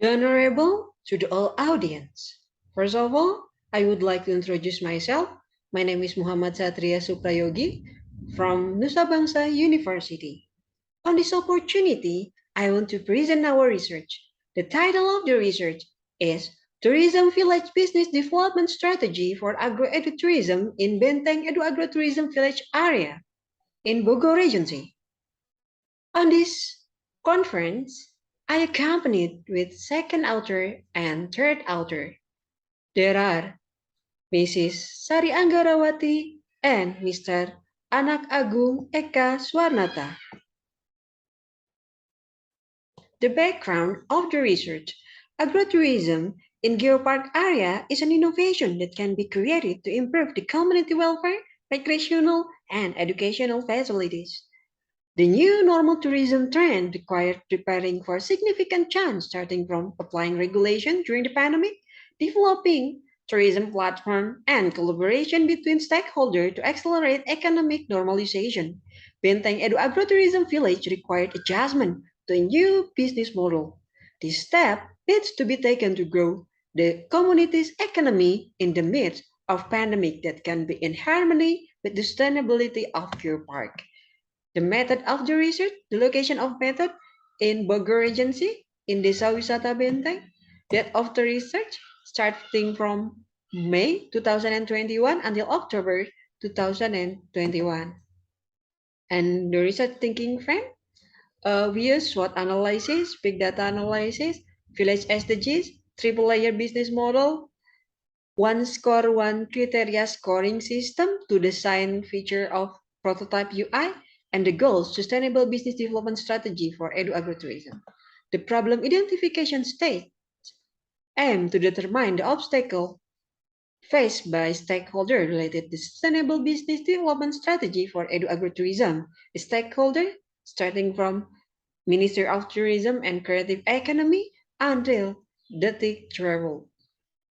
Honorable to the all audience. First of all, I would like to introduce myself. My name is Muhammad Satria Suprayogi from Nusa Bangsa University. On this opportunity, I want to present our research. The title of the research is Tourism Village Business Development Strategy for Agro-Edu-Tourism in Benteng Edu-Agro-Tourism Village Area in Bogor Regency. On this conference, I accompanied with second author and third author. There are Mrs. Sari Anggarawati and Mr. Anak Agung Eka Swarnata. The background of the research: agrotourism in Geopark area is an innovation that can be created to improve the community welfare, recreational, and educational facilities. The new normal tourism trend required preparing for significant change, starting from applying regulation during the pandemic, developing tourism platform, and collaboration between stakeholders to accelerate economic normalization. Benteng Edu Agrotourism Village required adjustment to a new business model. This step needs to be taken to grow the community's economy in the midst of pandemic that can be in harmony with the sustainability of Geopark. The method of the research, the location of method in Bogor Regency, in Desa Wisata Benteng. Date of the research, starting from May 2021 until October 2021. And the research thinking frame, we use SWOT analysis, big data analysis, village SDGs, triple layer business model, one score, one criteria scoring system to design feature of prototype UI, and the goals, sustainable business development strategy for Edu Agrotourism. The problem identification stage aim to determine the obstacle faced by stakeholder related to sustainable business development strategy for Edu Agrotourism. A stakeholder starting from Minister of Tourism and Creative Economy until Detik Travel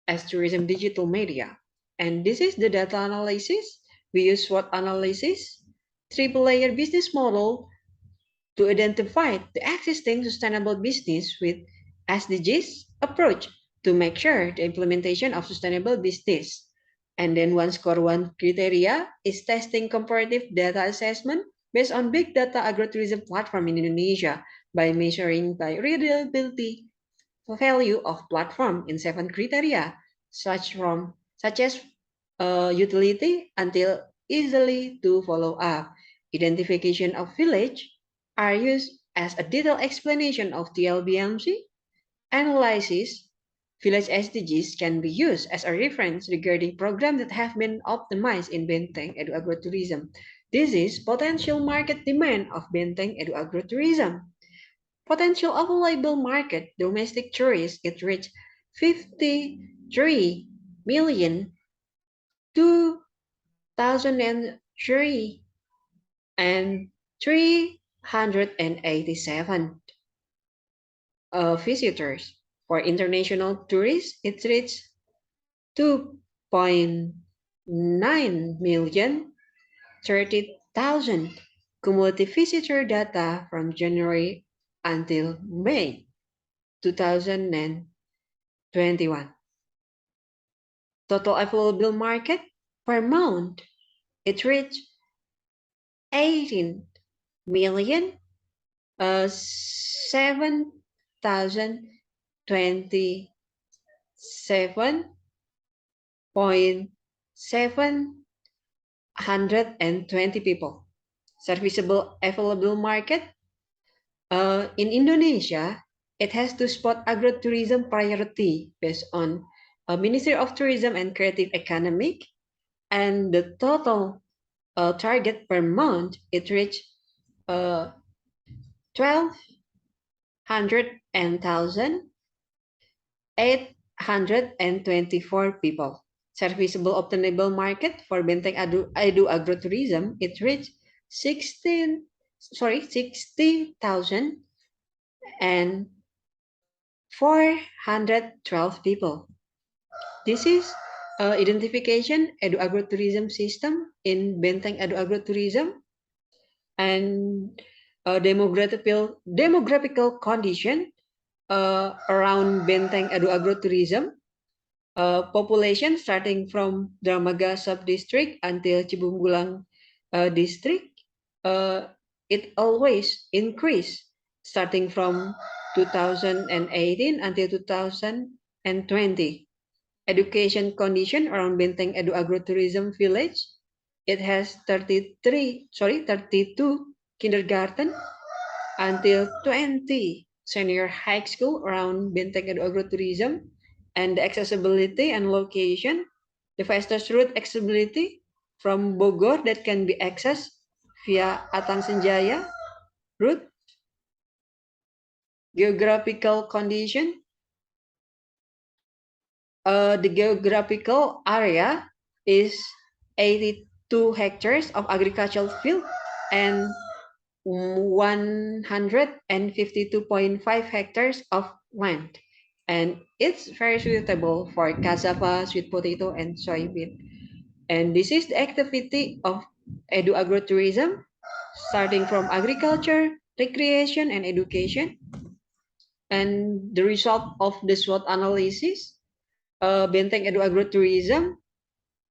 as tourism digital media. And this is the data analysis. We use SWOT analysis, triple layer business model to identify the existing sustainable business with SDGs approach to make sure the implementation of sustainable business. And then one score one criteria is testing comparative data assessment based on big data agrotourism platform in Indonesia by measuring by reliability value of platform in 7 criteria, such as utility until easily to follow up. Identification of village are used as a detailed explanation of TLBMC. Analysis village SDGs can be used as a reference regarding programs that have been optimized in Benteng Edu Agrotourism. This is potential market demand of Benteng Edu Agrotourism. Potential available market domestic tourists it reached 53 million 2003 and 387 visitors. For international tourists, it reached 2.9 million 30,000 cumulative visitor data from January until May 2021. Total available market per month, it reached 18 million 7,027.720 people. Serviceable available market in Indonesia, it has to spot agrotourism priority based on Ministry of Tourism and Creative Economic, and the total target per month it reached 1,200,824 people. Serviceable obtainable market for Benteng Edu Agrotourism it reached 60,412 people. This is identification Edu Agrotourism system in Benteng Edu Agrotourism, and demographical condition. around Benteng Edu Agrotourism. Population starting from Dramaga sub-district until Cibunggulang district, it always increased starting from 2018 until 2020. Education condition around Benteng Edu Agrotourism Village, it has 32 kindergarten until 20 senior high school around Benteng Edu Agrotourism, and the accessibility and location, the fastest route accessibility from Bogor that can be accessed via Atang Senjaya route. Geographical condition, the geographical area is 82 hectares of agricultural field and 152.5 hectares of land, and it's very suitable for cassava, sweet potato, and soybean. And this is the activity of Edu Agrotourism, starting from agriculture, recreation, and education. And the result of the SWOT analysis, Benteng Edu Agrotourism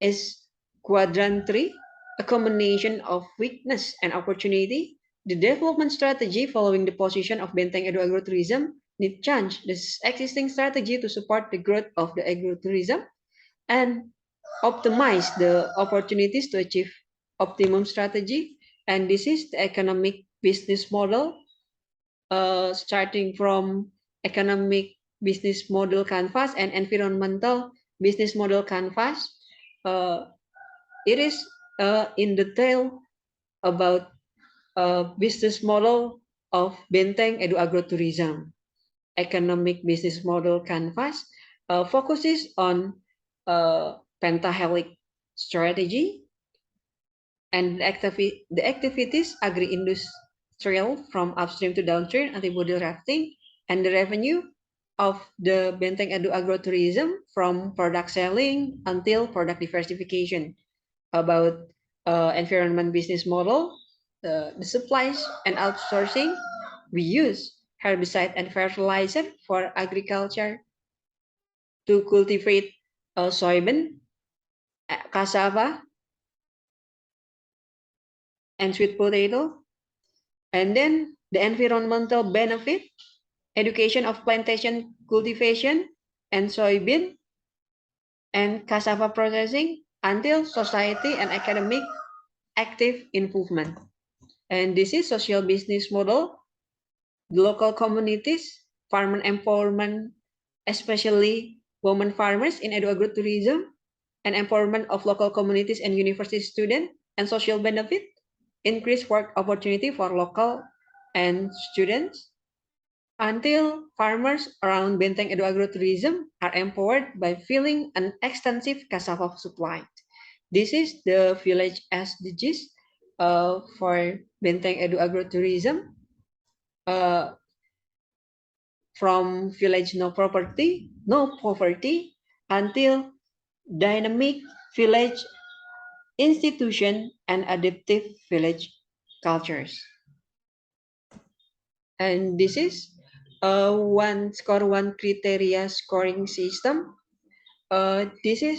is quadrant 3, a combination of weakness and opportunity. The development strategy following the position of Benteng Edu Agrotourism need change this existing strategy to support the growth of the agrotourism and optimize the opportunities to achieve optimum strategy. And this is the economic business model, starting from economic business model canvas and environmental business model canvas. It is in detail about business model of Benteng Edu Agrotourism. Economic business model canvas focuses on pentahelic strategy and the activities agri-industrial from upstream to downstream, antibody rafting, and the revenue of the Benteng Edu Agrotourism from product selling until product diversification. About environment business model, the supplies and outsourcing, we use herbicide and fertilizer for agriculture to cultivate soybean, cassava, and sweet potato. And then the environmental benefit, education of plantation cultivation and soybean and cassava processing until society and academic active involvement. And this is social business model, the local communities, farmer empowerment, especially women farmers in Edu Agrotourism, and empowerment of local communities and university students, and social benefit, increased work opportunity for local and students, until farmers around Benteng Edu Agrotourism are empowered by filling an extensive cassava supply. This is the village SDGs for Benteng Edu Agrotourism. From village no poverty until dynamic village institution and adaptive village cultures. And this is one criteria scoring system. This is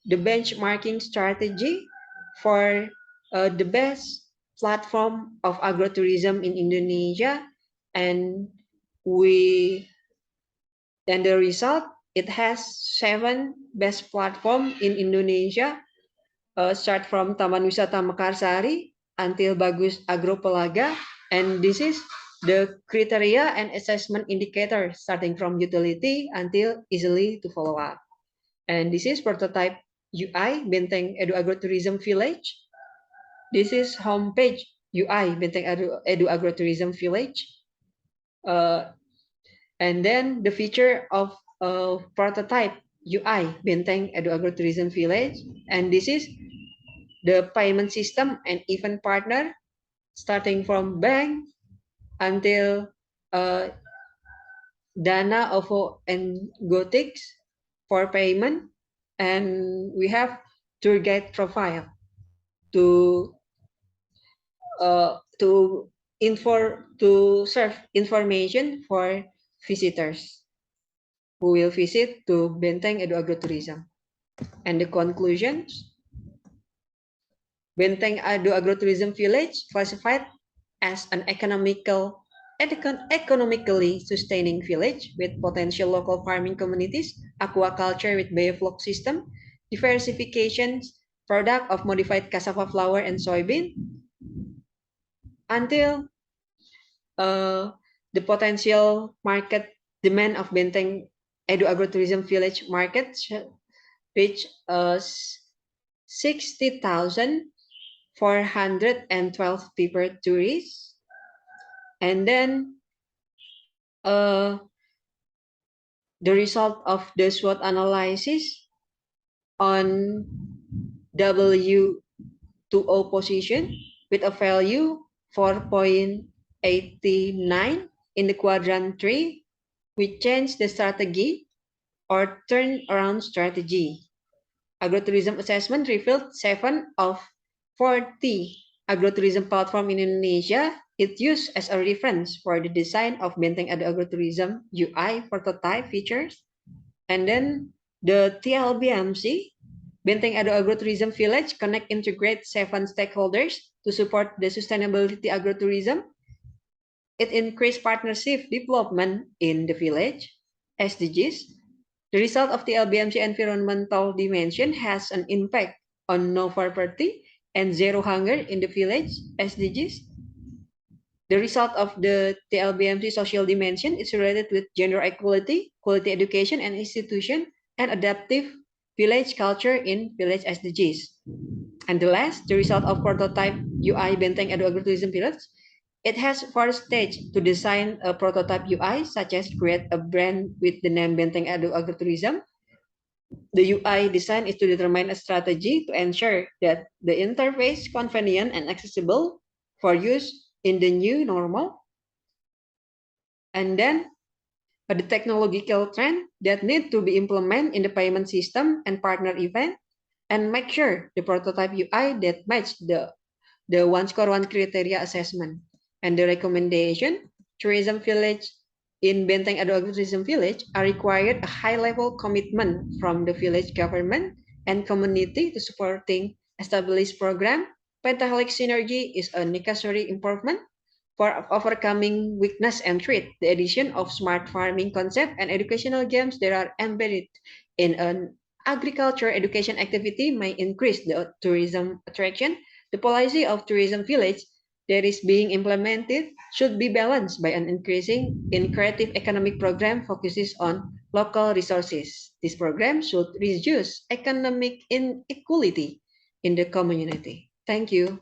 the benchmarking strategy for the best platform of agrotourism in Indonesia, and the result, it has 7 best platform in Indonesia, start from Taman Wisata Mekarsari until Bagus Agropelaga, and this is the criteria and assessment indicator starting from utility until easily to follow up. And this is prototype UI Benteng Edu Agrotourism Village. This is homepage UI Benteng Edu Agrotourism Village. And then the feature of prototype UI Benteng Edu Agrotourism Village. And this is the payment system and event partner, starting from bank until Dana, OVO, and Gotix for payment. And we have tour guide profile to serve information for visitors who will visit to Benteng Edu Agrotourism. And the conclusions, Benteng Edu Agrotourism Village classified as an economically sustaining village with potential local farming communities, aquaculture with biofloc system, diversification, product of modified cassava flour and soybean, until the potential market demand of Benteng Edu Agrotourism Village market reach 60,412 people tourists. And then the result of the SWOT analysis on W2O position with a value 4.89 in the quadrant 3, we change the strategy or turnaround strategy. Agrotourism assessment revealed 7 of 40 agrotourism platform in Indonesia it used as a reference for the design of Benteng Edu Agrotourism UI prototype features. And then the TLBMC, Benteng Edu Agrotourism Village, connect integrate 7 stakeholders to support the sustainability agrotourism. It increased partnership development in the village, SDGs. The result of the LBMC environmental dimension has an impact on no poverty and zero hunger in the village, SDGs. The result of the TLBMC social dimension is related with gender equality, quality education and institution, and adaptive village culture in village SDGs. And the last, the result of prototype UI Benteng Edu Agrotourism Village, it has 4 stages to design a prototype UI, such as create a brand with the name Benteng Edu Agrotourism. The UI design is to determine a strategy to ensure that the interface convenient and accessible for use in the new normal. And then the technological trend that need to be implemented in the payment system and partner event, and make sure the prototype UI that match the one score one criteria assessment. And the recommendation, tourism village in Benteng Edu Agrotourism Village are required a high-level commitment from the village government and community to supporting established program. Pentahelix synergy is a necessary improvement for overcoming weakness and threat. The addition of smart farming concept and educational games that are embedded in an agriculture education activity may increase the tourism attraction. The policy of tourism village that is being implemented should be balanced by an increasing in creative economic program focuses on local resources. This program should reduce economic inequality in the community. Thank you.